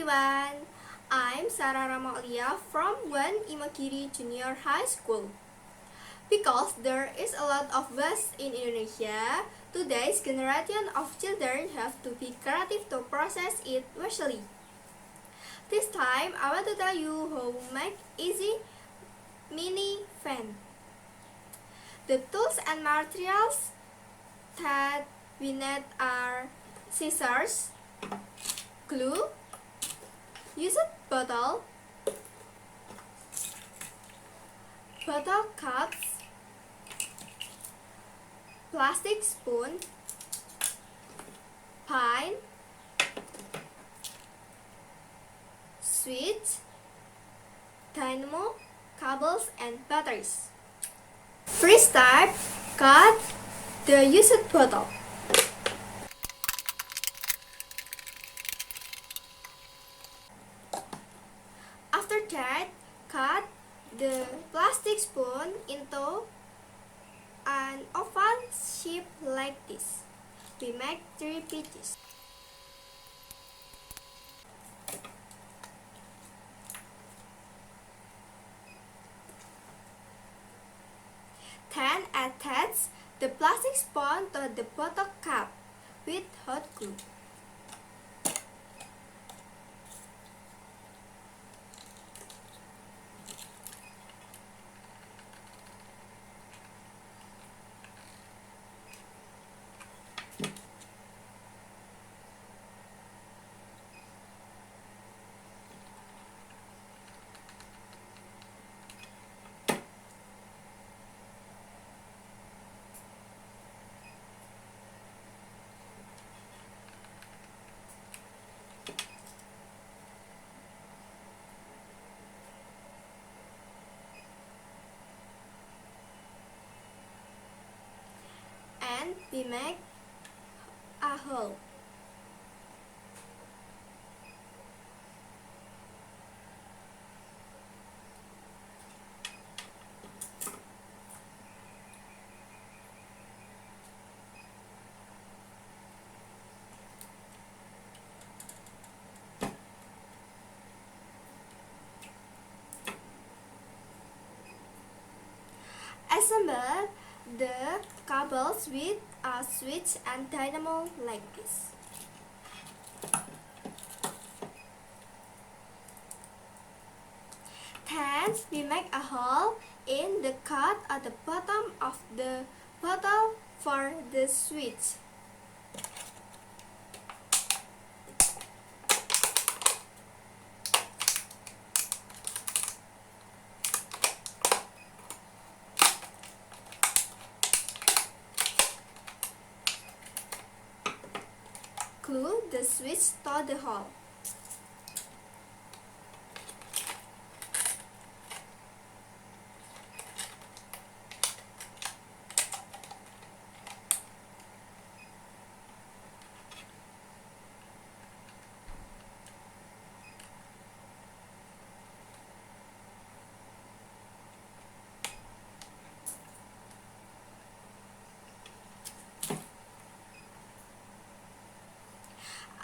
everyone, I'm Rahma Aulia from 1 Imagiri Junior High School. Because there is a lot of waste in Indonesia, today's generation of children have to be creative to process it wisely. This time, I want to tell you how to make easy mini fan. The tools and materials that we need are scissors, glue, used bottle cups, plastic spoon, pine, switch, dynamo, cables, and batteries. First step, cut the used bottle. After that, cut the plastic spoon into an oval shape like this. We make 3 pieces. Then attach the plastic spoon to the bottle cap with hot glue. And we make a hole. Assemble the cables with a switch and dynamo like this. Then we make a hole in the cut at the bottom of the bottle for the switch. Glue the switch to the hole.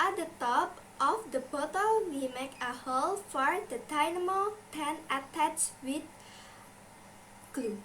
At the top of the bottle, we make a hole for the dynamo, then attach with glue.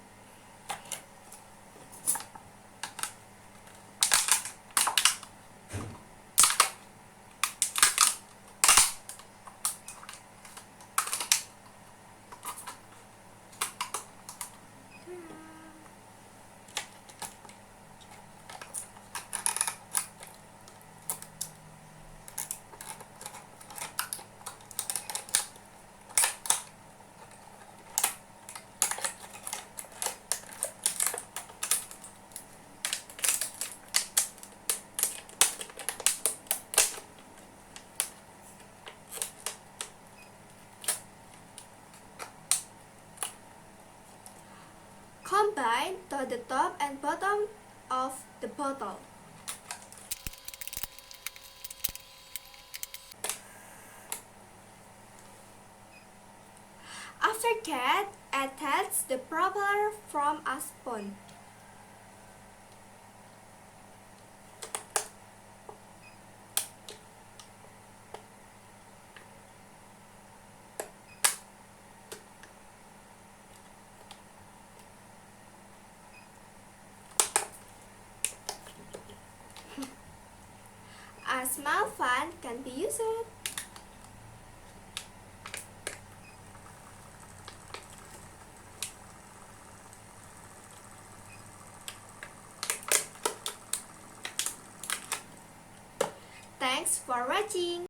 Combine to the top and bottom of the bottle. After that, attach the propeller from a spoon. small font can be used. Thanks for watching.